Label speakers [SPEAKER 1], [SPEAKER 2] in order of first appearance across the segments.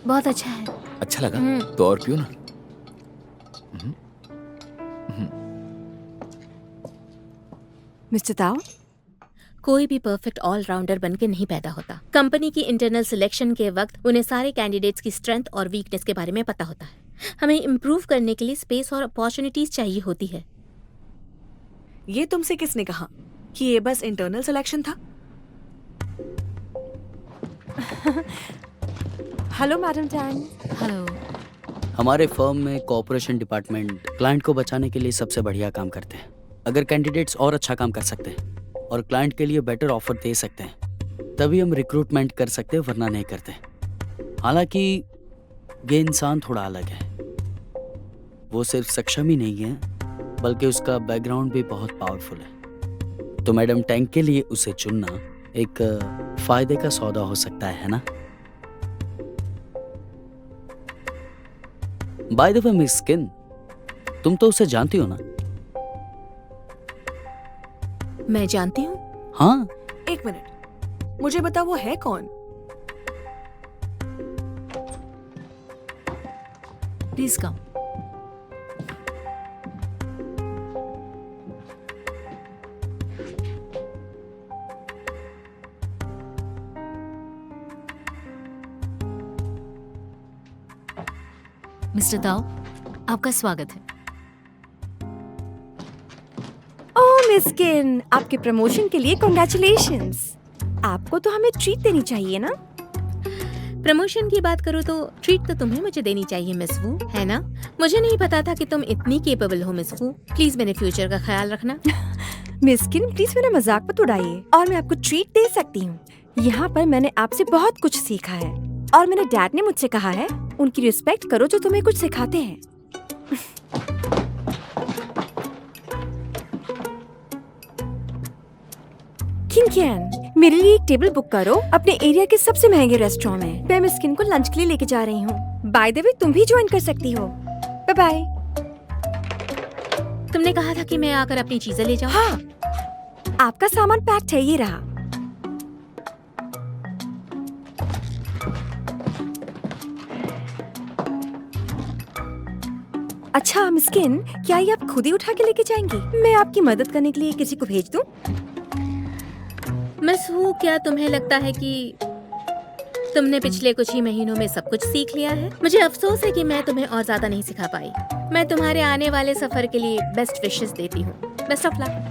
[SPEAKER 1] बहुत अच्छा है।
[SPEAKER 2] अच्छा लगा तो और पियो ना।
[SPEAKER 3] मिस्टर ताओ,
[SPEAKER 1] कोई भी परफेक्ट ऑलराउंडर बनके नहीं पैदा होता। कंपनी की इंटरनल सिलेक्शन के वक्त उन्हें सारे कैंडिडेट्स की स्ट्रेंथ और वीकनेस के बारे में पता होता है। हमें इम्प्रूव करने के लिए स्पेस और अपॉर्चुनिटीज चाहिए होती है।
[SPEAKER 3] ये तुमसे किसने कहा कि ये बस इंटरनल सिलेक्शन था? Hello madam tan.
[SPEAKER 1] हेलो।
[SPEAKER 4] हमारे फर्म में कॉर्पोरेशन डिपार्टमेंट क्लाइंट को बचाने के लिए सबसे बढ़िया काम करते हैं। अगर कैंडिडेट्स और अच्छा काम कर सकते हैं और क्लाइंट के लिए बेटर ऑफर दे सकते हैं तभी हम रिक्रूटमेंट कर सकते हैं, वरना नहीं करते। हालांकि ये इंसान थोड़ा अलग है। वो सिर्फ सक्षम ही नहीं है बल्कि उसका बैकग्राउंड भी बहुत पावरफुल है। तो मैडम टैंक के लिए उसे चुनना एक फायदे का सौदा हो सकता है ना? By the way miss skin, तुम तो उसे जानती हो ना?
[SPEAKER 1] मैं जानती हूँ।
[SPEAKER 4] हाँ।
[SPEAKER 3] एक मिनट, मुझे बता वो है कौन?
[SPEAKER 1] Please come. मिस्टर ताओ, आपका स्वागत है।
[SPEAKER 5] ओह मिस स्किन, आपके प्रमोशन के लिए कांग्रेचुलेशंस। आपको तो हमें ट्रीट देनी चाहिए ना?
[SPEAKER 1] प्रमोशन की बात करो तो ट्रीट तो तुम्हें मुझे देनी चाहिए मिस वू, है ना? मुझे नहीं पता था कि तुम इतनी केपेबल हो मिस वू। प्लीज मेरे फ्यूचर का ख्याल रखना।
[SPEAKER 5] मिस स्किन, प्लीज मेरा मजाक मत उड़ाइए और मैं आपको ट्रीट दे सकती हूँ। यहाँ पर मैंने आपसे बहुत कुछ सीखा है और मेरे डैड ने मुझसे कहा है उनकी रिस्पेक्ट करो जो तुम्हें कुछ सिखाते हैं। किंग, मेरे लिए एक टेबल बुक करो अपने एरिया के सबसे महंगे रेस्टोरेंट में। मैं मिस स्किन को लंच के लिए लेके जा रही हूँ। बाय द वे, तुम भी ज्वाइन कर सकती हो। Bye bye.
[SPEAKER 1] तुमने कहा था कि मैं आकर अपनी चीजें ले जाऊँ।
[SPEAKER 5] हाँ, आपका सामान पैक्ड है, ये रहा। अच्छा मिस्किन, क्या ये आप खुद ही उठा के लेके जाएंगी? मैं आपकी मदद करने के लिए किसी को भेज दूं?
[SPEAKER 1] मिस वू, क्या तुम्हें लगता है कि तुमने पिछले कुछ ही महीनों में सब कुछ सीख लिया है? मुझे अफसोस है कि मैं तुम्हें और ज्यादा नहीं सिखा पाई। मैं तुम्हारे आने वाले सफर के लिए बेस्ट विशेस देती हूँ। Best of luck.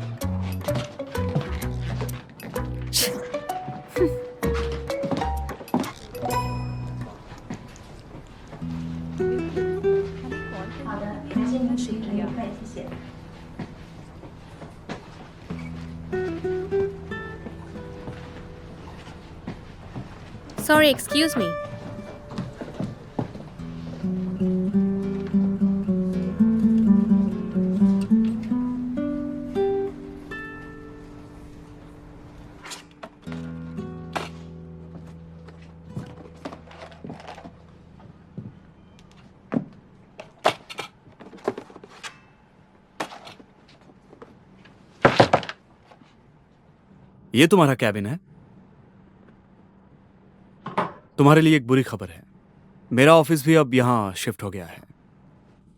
[SPEAKER 1] Sorry, excuse me.
[SPEAKER 6] ये तुम्हारा कैबिन है? तुम्हारे लिए एक बुरी खबर है, मेरा ऑफिस भी अब यहाँ शिफ्ट हो गया है।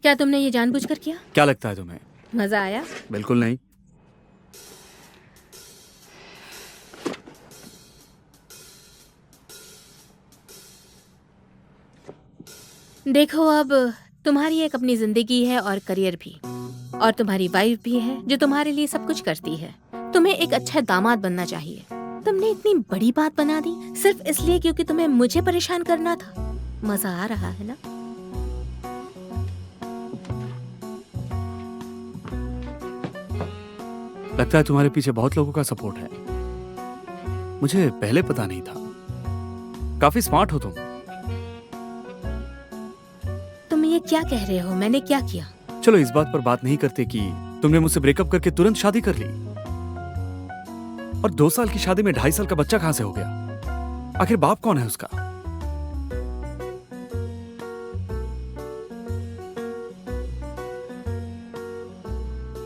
[SPEAKER 1] क्या तुमने ये जानबूझकर किया?
[SPEAKER 6] क्या लगता है तुम्हें?
[SPEAKER 1] मजा आया?
[SPEAKER 6] बिल्कुल नहीं।
[SPEAKER 1] देखो, अब तुम्हारी एक अपनी जिंदगी है और करियर भी, और तुम्हारी वाइफ भी है जो तुम्हारे लिए सब कुछ करती है। तुम्हें एक अच्छा दामाद बनना चाहिए। तुमने इतनी बड़ी बात बना दी सिर्फ इसलिए क्योंकि तुम्हें मुझे परेशान करना था। मजा आ रहा है ना?
[SPEAKER 6] लगता है तुम्हारे पीछे बहुत लोगों का सपोर्ट है। मुझे पहले पता नहीं था। काफी स्मार्ट हो तुम।
[SPEAKER 1] तुम ये क्या कह रहे हो? मैंने क्या किया?
[SPEAKER 6] चलो इस बात पर बात नहीं करते कि तुमने मुझसे ब्रेकअप करके तुरंत शादी कर ली, और 2 साल की शादी में 2.5 साल का बच्चा कहां से हो गया? आखिर बाप कौन है उसका?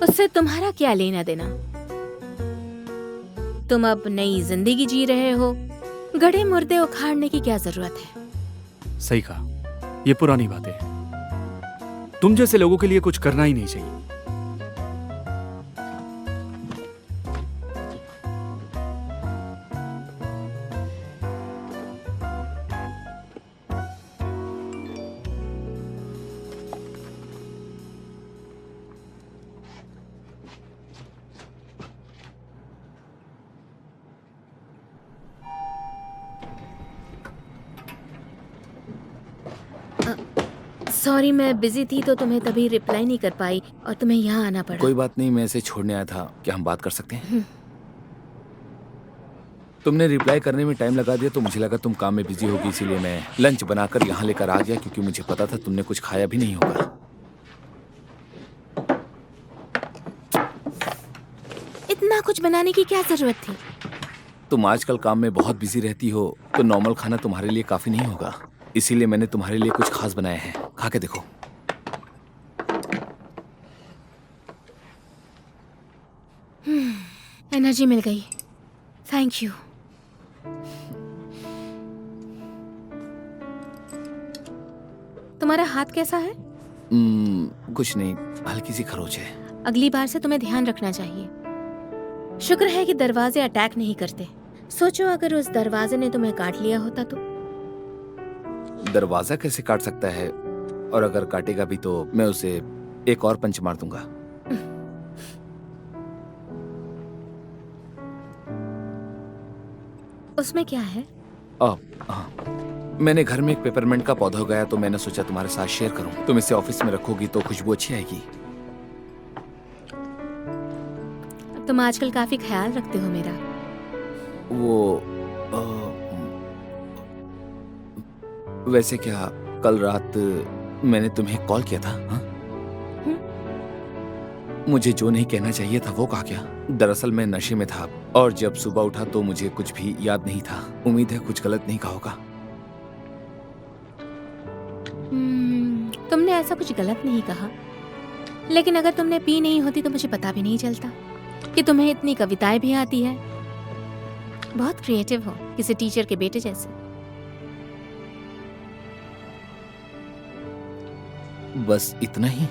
[SPEAKER 1] उससे तुम्हारा क्या लेना देना? तुम अब नई जिंदगी जी रहे हो। गड़े मुर्दे उखाड़ने की क्या जरूरत है?
[SPEAKER 6] सही कहा, ये पुरानी बातें हैं। तुम जैसे लोगों के लिए कुछ करना ही नहीं चाहिए।
[SPEAKER 1] सॉरी, मैं बिजी थी तो तुम्हें तभी रिप्लाई नहीं कर पाई और तुम्हें यहाँ आना पड़ा।
[SPEAKER 2] कोई बात नहीं, मैं इसे छोड़ने आया था। क्या हम बात कर सकते हैं? तुमने रिप्लाई करने में टाइम लगा दिया तो मुझे लगा तुम काम में बिजी होगी, इसीलिए मैं लंच बनाकर यहाँ लेकर आ गया, क्योंकि मुझे पता था तुमने कुछ खाया भी नहीं होगा।
[SPEAKER 1] इतना कुछ बनाने की क्या जरूरत थी?
[SPEAKER 2] तुम आजकल काम में बहुत बिजी रहती हो तो नॉर्मल खाना तुम्हारे लिए काफी नहीं होगा, इसीलिए मैंने तुम्हारे लिए कुछ खास बनाया है। खा के देखो।
[SPEAKER 1] एनर्जी मिल गई, थैंक यू। तुम्हारा हाथ कैसा है?
[SPEAKER 2] कुछ नहीं, हल्की सी खरोच है।
[SPEAKER 1] अगली बार से तुम्हें ध्यान रखना चाहिए। शुक्र है कि दरवाजे अटैक नहीं करते। सोचो अगर उस दरवाजे ने तुम्हें काट लिया होता तो।
[SPEAKER 2] दरवाजा कैसे काट सकता है, और अगर काटेगा भी तो मैं उसे एक और पंच मार दूंगा।
[SPEAKER 1] उसमें क्या है?
[SPEAKER 2] हाँ, मैंने घर में एक पेपरमेंट का पौधा उगाया तो मैंने सोचा तुम्हारे साथ शेयर करूं। तुम इसे ऑफिस में रखोगी तो खुशबू अच्छी आएगी।
[SPEAKER 1] तुम आजकल काफी ख्याल रखते हो मेरा।
[SPEAKER 2] वो वैसे क्या कल रात मैंने तुम्हें कॉल किया था? हाँ? मुझे जो नहीं कहना चाहिए था वो कहा क्या? दरअसल मैं नशे में था और जब सुबह उठा तो मुझे कुछ भी याद नहीं था। उम्मीद है कुछ गलत नहीं कहा होगा।
[SPEAKER 1] तुमने ऐसा कुछ गलत नहीं कहा, लेकिन अगर तुमने पी नहीं होती तो मुझे पता भी नहीं चलता कि तुम्हें इतनी कविताएं भी आती है। बहुत क्रिएटिव हो, किसी टीचर के बेटे जैसे।
[SPEAKER 2] बस इतना ही?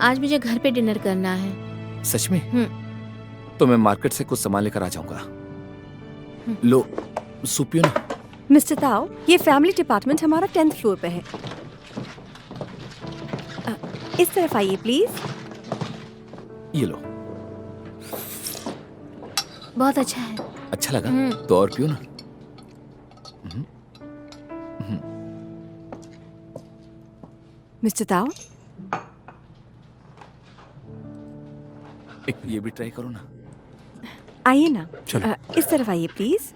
[SPEAKER 1] आज मुझे घर पे डिनर करना है।
[SPEAKER 2] सच में? तो मैं मार्केट से कुछ सामान लेकर आ जाऊंगा। लो सूप पियो ना।
[SPEAKER 5] मिस्टर ताओ, ये फैमिली डिपार्टमेंट हमारा 10th फ्लोर पे है। इस तरफ आइए प्लीज।
[SPEAKER 2] ये लो।
[SPEAKER 1] बहुत अच्छा है।
[SPEAKER 2] अच्छा लगा? तो और पियो ना।
[SPEAKER 5] मिस्टर ताओ,
[SPEAKER 2] ये भी ट्राई करो ना।
[SPEAKER 5] आइए ना।
[SPEAKER 6] चलो।
[SPEAKER 5] इस तरफ आइए प्लीज।